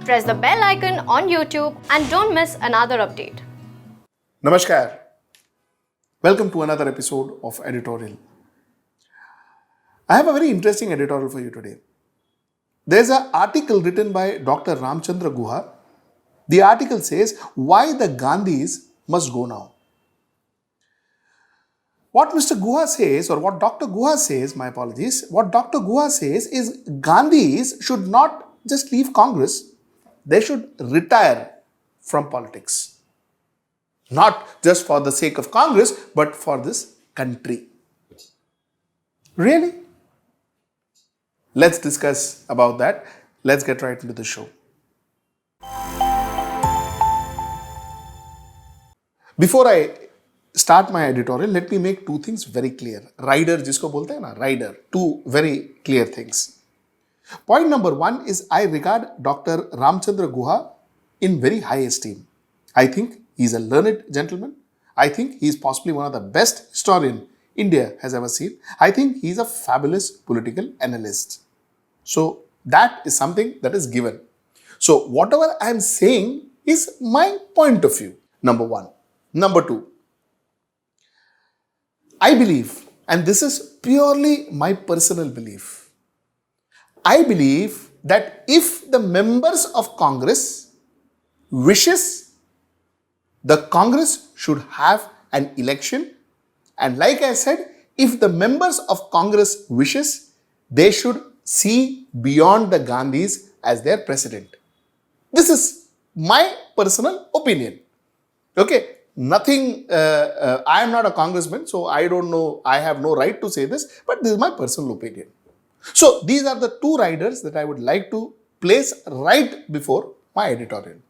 Press the bell icon on YouTube and don't miss another update. Namaskar. Welcome to another episode of Editorial. I have a very interesting editorial for you today. There's an article written by Dr. Ramchandra Guha. The article says, why the Gandhis must go now. What Mr. Guha says, or what Dr. Guha says, my apologies, what Dr. Guha says is Gandhis should not just leave Congress, they should retire from politics. Not just for the sake of Congress, but for this country. Really? Let's discuss about that. Let's get right into the show. Before I start my editorial, let me make two things very clear. Rider, jisko bolte hai na, rider. Two very clear things. Point number one is I regard Dr. Ramchandra Guha in very high esteem. I think he's a learned gentleman. I think he's possibly one of the best historian India has ever seen. I think he's a fabulous political analyst. So that is something that is given. So whatever I'm saying is my point of view, number one. Number two, I believe, and this is purely my personal belief, I believe that if the members of Congress wishes, the Congress should have an election, and like I said, if the members of Congress wishes, they should see beyond the Gandhis as their president. This is my personal opinion. Okay, nothing, I am not a congressman, so I don't know, I have no right to say this, but this is my personal opinion. So these are the two riders that I would like to place right before my editorial.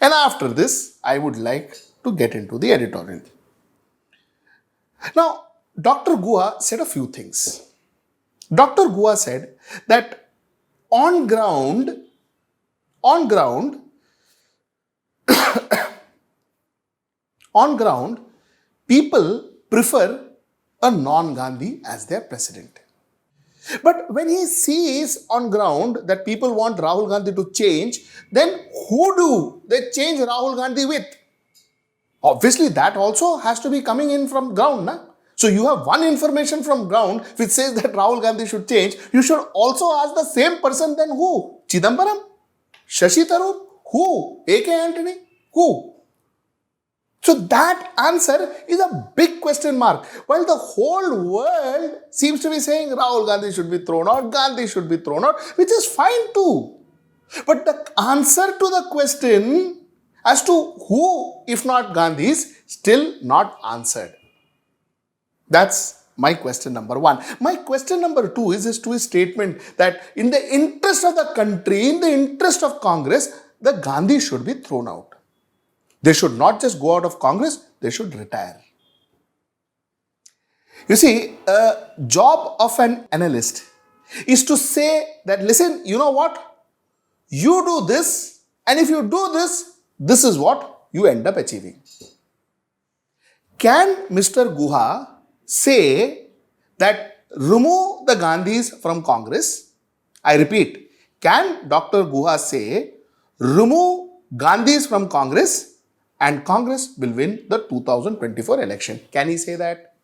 And after this, I would like to get into the editorial. Now, Dr. Guha said a few things. Dr. Guha said that on ground, people prefer a non-Gandhi as their president. But when he sees on ground that people want Rahul Gandhi to change, then who do they change Rahul Gandhi with? Obviously, that also has to be coming in from ground. Na? So you have one information from ground which says that Rahul Gandhi should change. You should also ask the same person then who? Chidambaram? Shashi Tharoor? Who? A.K. Antony? Who? So that answer is a big question mark. While the whole world seems to be saying Rahul Gandhi should be thrown out, Gandhi should be thrown out, which is fine too. But the answer to the question as to who, if not Gandhi, is still not answered. That's my question number one. My question number two is to his statement that in the interest of the country, in the interest of Congress, the Gandhi should be thrown out. They should not just go out of Congress, they should retire. You see, a job of an analyst is to say that, listen, you know what? You do this, and if you do this, this is what you end up achieving. Can Mr. Guha say that remove the Gandhis from Congress? I repeat, can Dr. Guha say remove Gandhis from Congress and Congress will win the 2024 election? Can he say that?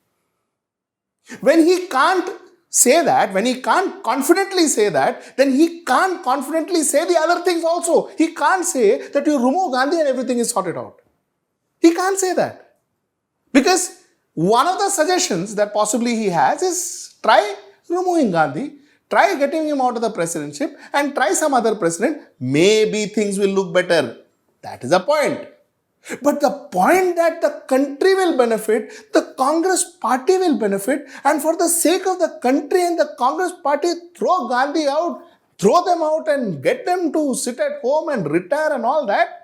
When he can't say that, when he can't confidently say that, then he can't confidently say the other things also. He can't say that you remove Gandhi and everything is sorted out. He can't say that. Because one of the suggestions that possibly he has is try removing Gandhi, try getting him out of the presidency and try some other president. Maybe things will look better. That is the point. But the point that the country will benefit, the Congress party will benefit, and for the sake of the country and the Congress party, throw Gandhi out, throw them out and get them to sit at home and retire and all that,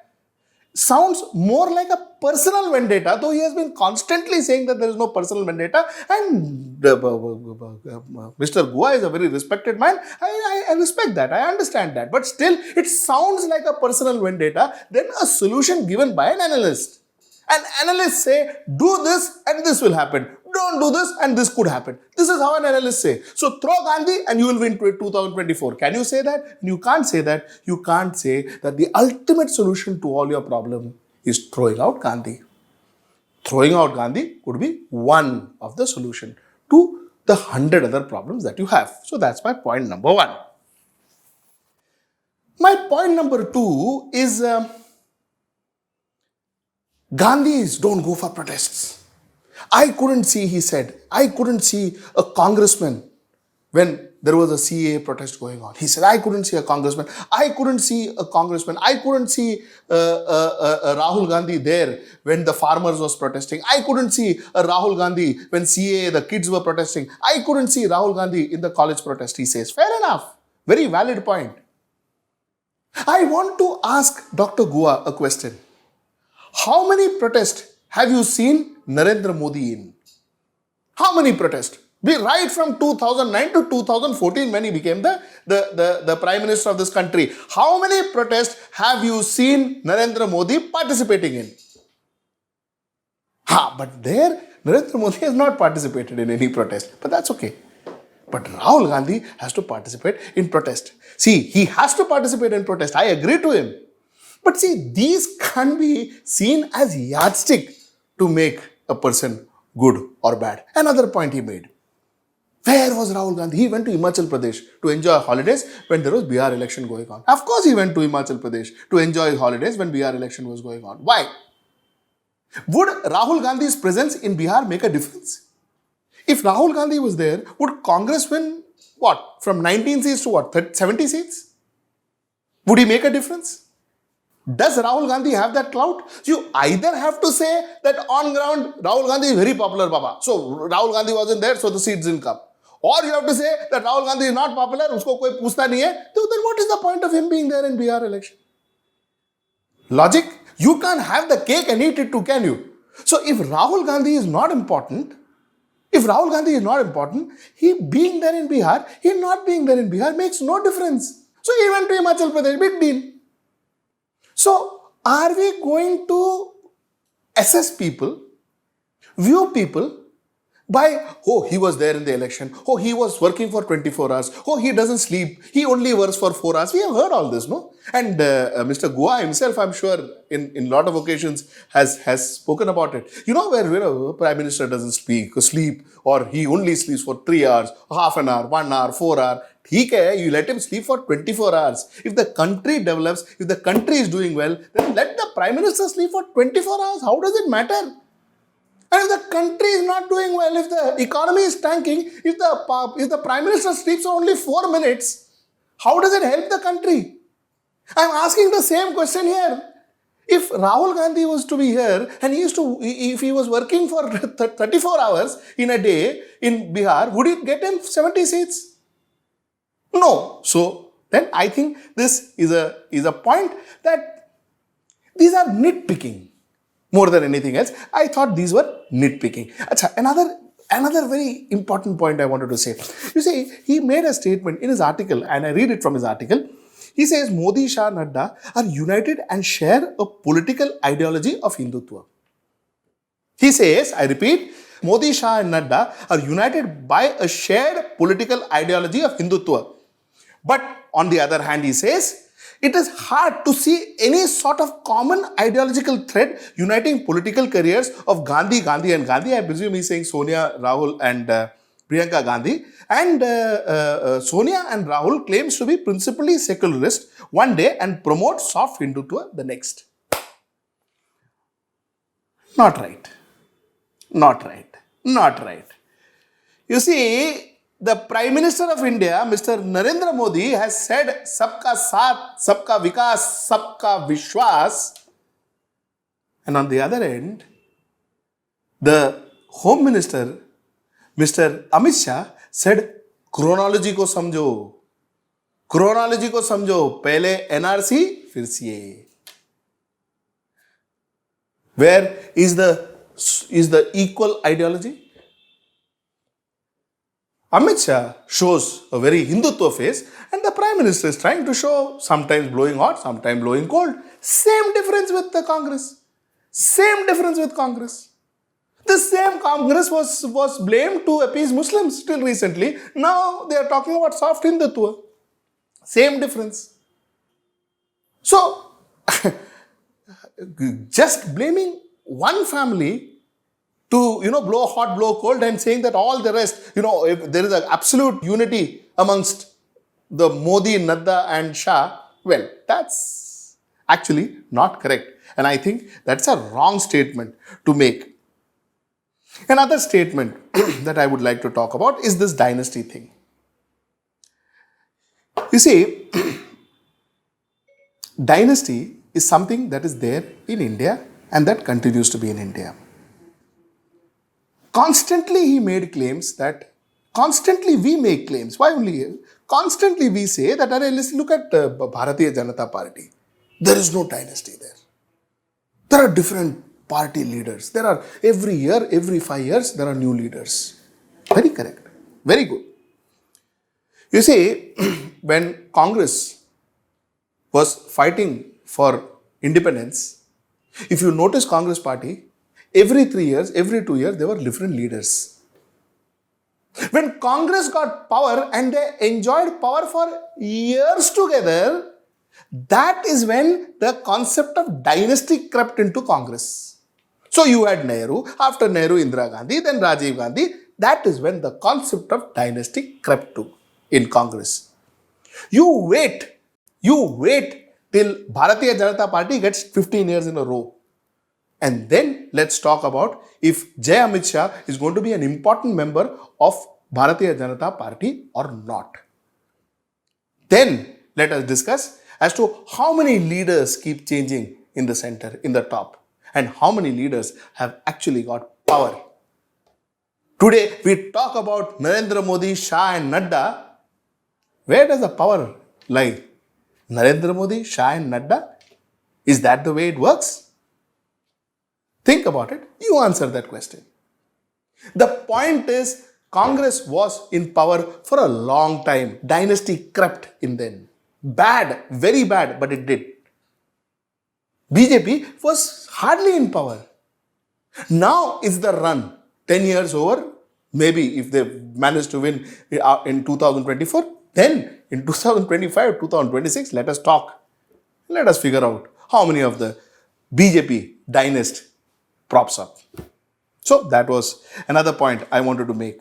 sounds more like a personal vendetta, though he has been constantly saying that there is no personal vendetta, and Mr. Guha is a very respected man. I respect that, I understand that, but still it sounds like a personal vendetta than a solution given by an analyst. An analyst say, do this and this will happen, don't do this and this could happen. This is how an analyst say. So throw Gandhi and you will win 2024. Can you say that? You can't say that. You can't say that the ultimate solution to all your problem is throwing out Gandhi. Throwing out Gandhi could be one of the solution to the 100 other problems that you have. So that's my point number one. My point number two is Gandhis don't go for protests. I couldn't see, he said, I couldn't see a congressman when there was a CAA protest going on. He said, I couldn't see a congressman. I couldn't see a congressman. I couldn't see Rahul Gandhi there when the farmers was protesting. I couldn't see Rahul Gandhi when CAA, the kids were protesting. I couldn't see Rahul Gandhi in the college protest, he says. Fair enough. Very valid point. I want to ask Dr. Guha a question. How many protests have you seen Narendra Modi in? How many protests? Right from 2009 to 2014 when he became the Prime Minister of this country. How many protests have you seen Narendra Modi participating in? But there Narendra Modi has not participated in any protest. But that's okay. But Rahul Gandhi has to participate in protest. See, he has to participate in protest. I agree to him. But see, these can't be seen as yardstick to make a person good or bad. Another point he made. Where was Rahul Gandhi? He went to Himachal Pradesh to enjoy holidays when there was Bihar election going on. Of course he went to Himachal Pradesh to enjoy holidays when Bihar election was going on. Why? Would Rahul Gandhi's presence in Bihar make a difference? If Rahul Gandhi was there, would Congress win what? From 19 seats to what? 70 seats? Would he make a difference? Does Rahul Gandhi have that clout? You either have to say that on ground, Rahul Gandhi is very popular, Baba. So Rahul Gandhi wasn't there, so the seats didn't come. Or you have to say that Rahul Gandhi is not popular, usko koi पूछता नहीं है. Then what is the point of him being there in Bihar election? Logic? You can't have the cake and eat it too, can you? So if Rahul Gandhi is not important, he being there in Bihar, he not being there in Bihar makes no difference. So he went to Himachal Pradesh, big deal. So are we going to assess people, view people by, oh, he was there in the election, oh, he was working for 24 hours, oh, he doesn't sleep, he only works for 4 hours. We have heard all this, no? And Mr. Guha himself, I'm sure, in a lot of occasions has spoken about it. You know, where a Prime Minister doesn't sleep, or he only sleeps for 3 hours, half an hour, 1 hour, 4 hours. You let him sleep for 24 hours. If the country develops, if the country is doing well, then let the Prime Minister sleep for 24 hours. How does it matter? And if the country is not doing well, if the economy is tanking, if the Prime Minister sleeps for only 4 minutes, how does it help the country? I'm asking the same question here. If Rahul Gandhi was to be here and if he was working for 34 hours in a day in Bihar, would it get him 70 seats? No. So then I think this is a point that these are nitpicking more than anything else. I thought these were nitpicking. Another very important point I wanted to say. You see, he made a statement in his article, and I read it from his article. He says Modi, Shah, Nadda are united and share a political ideology of Hindutva. He says, I repeat, Modi, Shah and Nadda are united by a shared political ideology of Hindutva. But on the other hand, he says, it is hard to see any sort of common ideological thread uniting political careers of Gandhi. I presume he's saying Sonia, Rahul and Priyanka Gandhi. And Sonia and Rahul claims to be principally secularist one day and promote soft Hindutva the next. Not right. You see, the Prime Minister of India, Mr. Narendra Modi, has said Sabka Saath, Sabka Vikas, Sabka Vishwas. And on the other end, the Home Minister, Mr. Amit Shah, said chronology ko samjho. Pehle NRC, fir CAA. Where is the equal ideology? Amit Shah shows a very Hindutva face, and the Prime Minister is trying to show sometimes blowing hot, sometimes blowing cold. Same difference with the Congress. This same Congress was blamed to appease Muslims till recently. Now they are talking about soft Hindutva. Same difference. So, just blaming one family to, blow hot, blow cold and saying that all the rest, if there is an absolute unity amongst the Modi, Nadda and Shah, well, that's actually not correct. And I think that's a wrong statement to make. Another statement that I would like to talk about is this dynasty thing. You see, dynasty is something that is there in India and that continues to be in India. Constantly he made claims that, constantly we make claims. Why only? Constantly we say that, listen, look at Bharatiya Janata Party. There is no dynasty there. There are different party leaders. There are every year, every 5 years, there are new leaders. Very correct. Very good. You see, when Congress was fighting for independence, if you notice Congress party, every 3 years, every 2 years, there were different leaders. When Congress got power and they enjoyed power for years together, that is when the concept of dynasty crept into Congress. So you had Nehru, after Nehru, Indira Gandhi, then Rajiv Gandhi. That is when the concept of dynasty crept to in Congress. You wait till Bharatiya Janata Party gets 15 years in a row. And then let's talk about if Jai Amit Shah is going to be an important member of Bharatiya Janata Party or not. Then let us discuss as to how many leaders keep changing in the center, in the top, and how many leaders have actually got power. Today we talk about Narendra Modi, Shah and Nadda. Where does the power lie? Narendra Modi, Shah and Nadda? Is that the way it works? Think about it. You answer that question. The point is, Congress was in power for a long time. Dynasty crept in then. Bad, very bad, but it did. BJP was hardly in power. Now is the run. 10 years over, maybe if they manage to win in 2024, then in 2025, 2026, let us talk. Let us figure out how many of the BJP dynasty props up. So that was another point I wanted to make.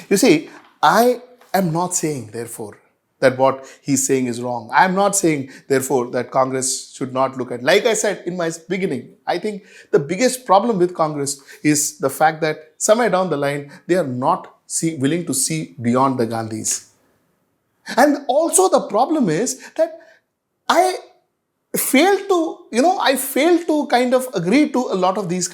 You see, I am not saying, therefore, that what he's saying is wrong. I am not saying, therefore, that Congress should not look at. Like I said in my beginning, I think the biggest problem with Congress is the fact that somewhere down the line, they are not willing to see beyond the Gandhis. And also the problem is that I fail to kind of agree to a lot of these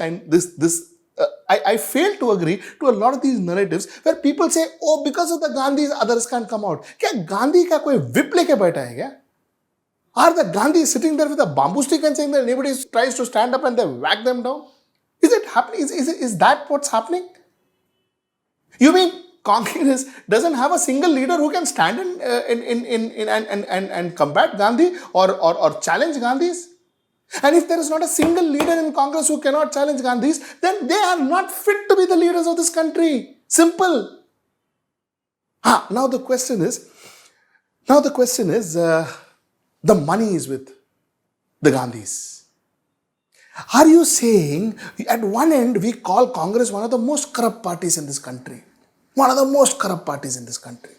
I fail to agree to a lot of these narratives where people say, oh, because of the Gandhis, others can't come out. Kya Gandhi ka koi whip leke baitha hai kya? Are the Gandhis sitting there with a bamboo stick and saying that anybody tries to stand up and they whack them down? Is it happening? Is that what's happening? You mean Congress doesn't have a single leader who can stand and combat Gandhi or challenge Gandhis? And if there is not a single leader in Congress who cannot challenge Gandhis, then they are not fit to be the leaders of this country. Simple. Now the question is, the money is with the Gandhis. Are you saying at one end we call Congress one of the most corrupt parties in this country? One of the most corrupt parties in this country.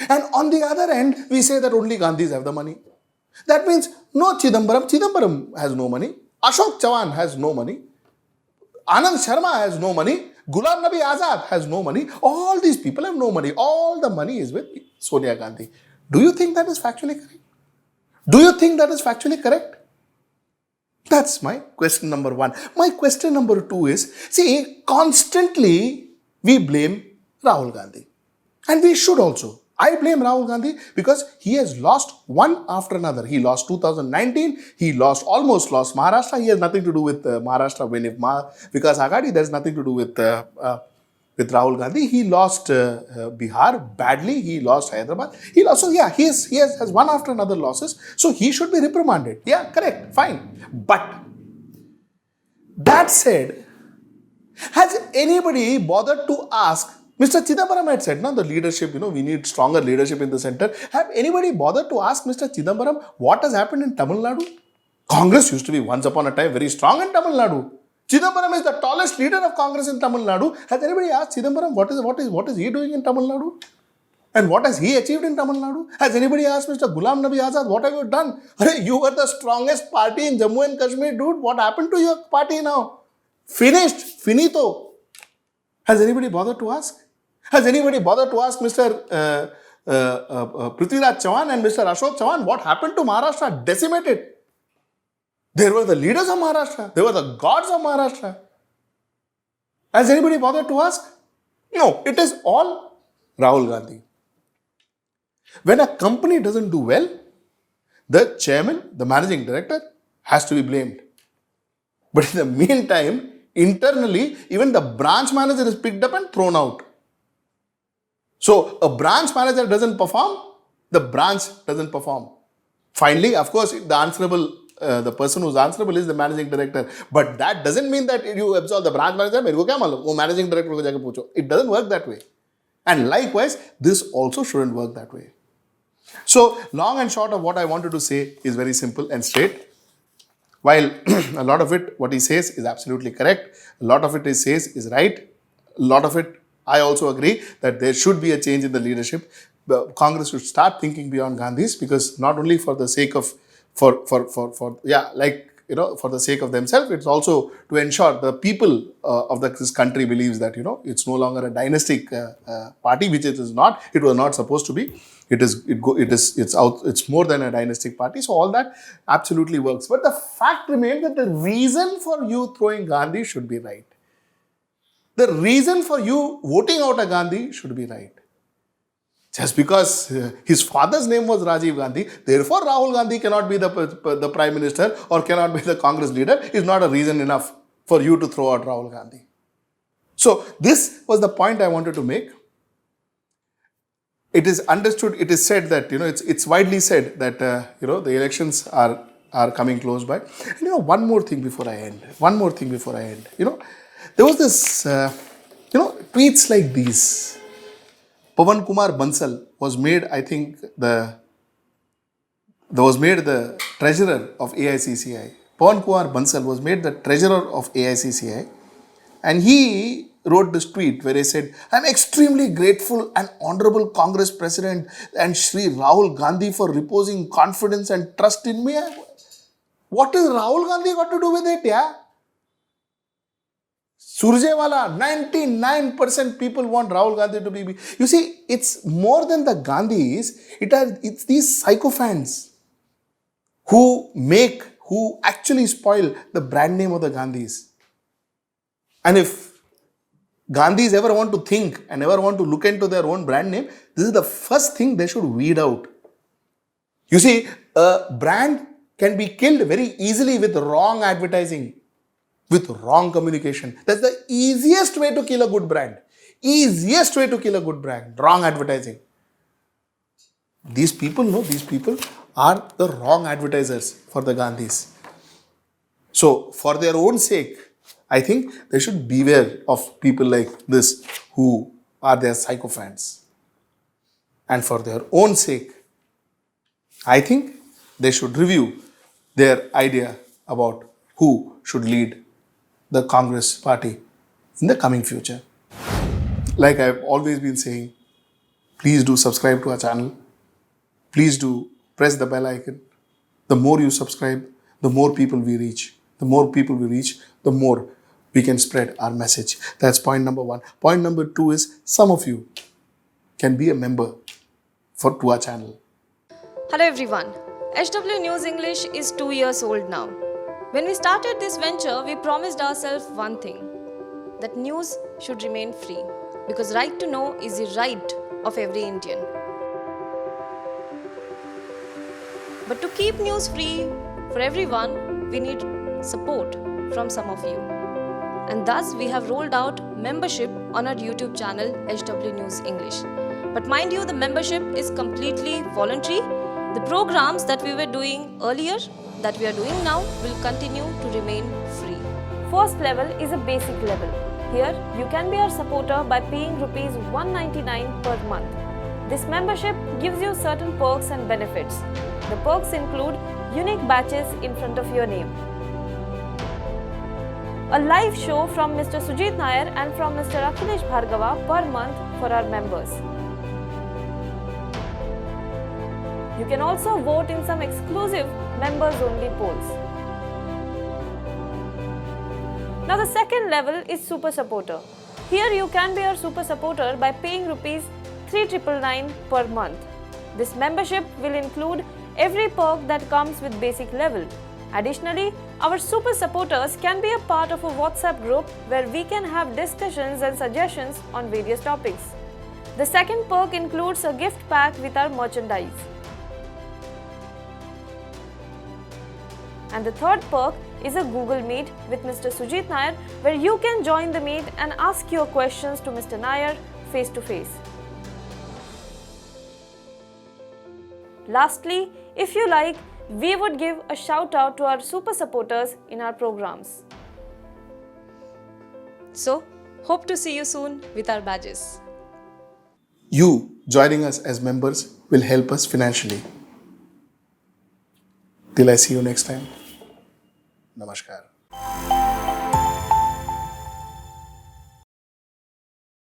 And on the other end, we say that only Gandhis have the money. That means no Chidambaram. Chidambaram has no money. Ashok Chavan has no money. Anand Sharma has no money. Ghulam Nabi Azad has no money. All these people have no money. All the money is with Sonia Gandhi. Do you think that is factually correct? Do you think that is factually correct? That's my question number one. My question number two is, see, constantly we blame Rahul Gandhi. And we should also. I blame Rahul Gandhi because he has lost one after another. He lost 2019. He almost lost Maharashtra. He has nothing to do with Maharashtra win. If Vikas Aghadi, there's nothing to do with Rahul Gandhi. He lost Bihar badly. He lost Hyderabad. He has one after another losses. So he should be reprimanded. Yeah, correct. Fine. But that said, Has anybody bothered to ask? Mr. Chidambaram had said, no, the leadership, we need stronger leadership in the center. Have anybody bothered to ask Mr. Chidambaram what has happened in Tamil Nadu? Congress used to be once upon a time very strong in Tamil Nadu. Chidambaram is the tallest leader of Congress in Tamil Nadu. Has anybody asked Chidambaram what is he doing in Tamil Nadu? And what has he achieved in Tamil Nadu? Has anybody asked Mr. Ghulam Nabi Azad, what have you done? You were the strongest party in Jammu and Kashmir, dude. What happened to your party now? Finished. Finito. Has anybody bothered to ask? Has anybody bothered to ask Mr. Prithviraj Chavan and Mr. Ashok Chavan what happened to Maharashtra? Decimated. They were the leaders of Maharashtra. They were the gods of Maharashtra. Has anybody bothered to ask? No. It is all Rahul Gandhi. When a company doesn't do well, the chairman, the managing director, has to be blamed. But in the meantime, internally, even the branch manager is picked up and thrown out. So, a branch manager doesn't perform, the branch doesn't perform. Finally, of course, the person who's answerable is the managing director. But that doesn't mean that you absolve the branch manager. मेरे को क्या मालूम? वो managing director को जाके पूछो. It doesn't work that way. And likewise, this also shouldn't work that way. So, long and short of what I wanted to say is very simple and straight. While a lot of it, what he says is absolutely correct. A lot of it he says is right. A lot of it, I also agree that there should be a change in the leadership. The Congress should start thinking beyond Gandhi's, because not only for the sake of, for the sake of themselves, it's also to ensure the people of this country believes that, it's no longer a dynastic party, which it is not. It was not supposed to be. It's more than a dynastic party. So all that absolutely works. But the fact remains that the reason for you throwing Gandhi should be right. The reason for you voting out a Gandhi should be right. Just because his father's name was Rajiv Gandhi, therefore Rahul Gandhi cannot be the Prime Minister or cannot be the Congress leader is not a reason enough for you to throw out Rahul Gandhi. So this was the point I wanted to make. It is understood, it is said that, it's widely said that, the elections are coming close by. And, one more thing before I end. There was this, tweets like these. Pawan Kumar Bansal was made, I think, the treasurer of AICCI. Pawan Kumar Bansal was made the treasurer of AICCI. And he wrote this tweet where he said, I'm extremely grateful and honorable Congress President and Shri Rahul Gandhi for reposing confidence and trust in me. What is Rahul Gandhi got to do with it, yeah? Surjewala, 99% people want Rahul Gandhi to be. You see, it's more than the Gandhis. It's these sycophants who actually spoil the brand name of the Gandhis. And if Gandhis ever want to think and ever want to look into their own brand name, this is the first thing they should weed out. You see, a brand can be killed very easily with wrong advertising, with wrong communication. That's the easiest way to kill a good brand. Wrong advertising. These people are the wrong advertisers for the Gandhis. So, for their own sake, I think they should beware of people like this who are their sycophants. And for their own sake, I think they should review their idea about who should lead the Congress party in the coming future. Like I've always been saying, please do subscribe to our channel. Please do press the bell icon. The more you subscribe, the more people we reach. The more people we reach, the more we can spread our message. That's point number one. Point number two is some of you can be a member to our channel. Hello everyone. HW News English is 2 years old now. When we started this venture, we promised ourselves one thing, that news should remain free, because right to know is the right of every Indian. But to keep news free for everyone, we need support from some of you. And thus we have rolled out membership on our YouTube channel HW News English. But mind you, the membership is completely voluntary. The programs that we were doing earlier, that we are doing now, will continue to remain free. First level is a basic level. Here, you can be our supporter by paying rupees 199 per month. This membership gives you certain perks and benefits. The perks include unique badges in front of your name, a live show from Mr. Sujit Nair and from Mr. Akhilesh Bhargava per month for our members. You can also vote in some exclusive members-only polls. Now the second level is Super Supporter. Here you can be our Super Supporter by paying rupees 3,999 per month. This membership will include every perk that comes with basic level. Additionally, our Super Supporters can be a part of a WhatsApp group where we can have discussions and suggestions on various topics. The second perk includes a gift pack with our merchandise. And the third perk is a Google Meet with Mr. Sujit Nair, where you can join the meet and ask your questions to Mr. Nair face to face. Lastly, if you like, we would give a shout out to our super supporters in our programs. So, hope to see you soon with our badges. You joining us as members will help us financially. Till I see you next time. Namaskar.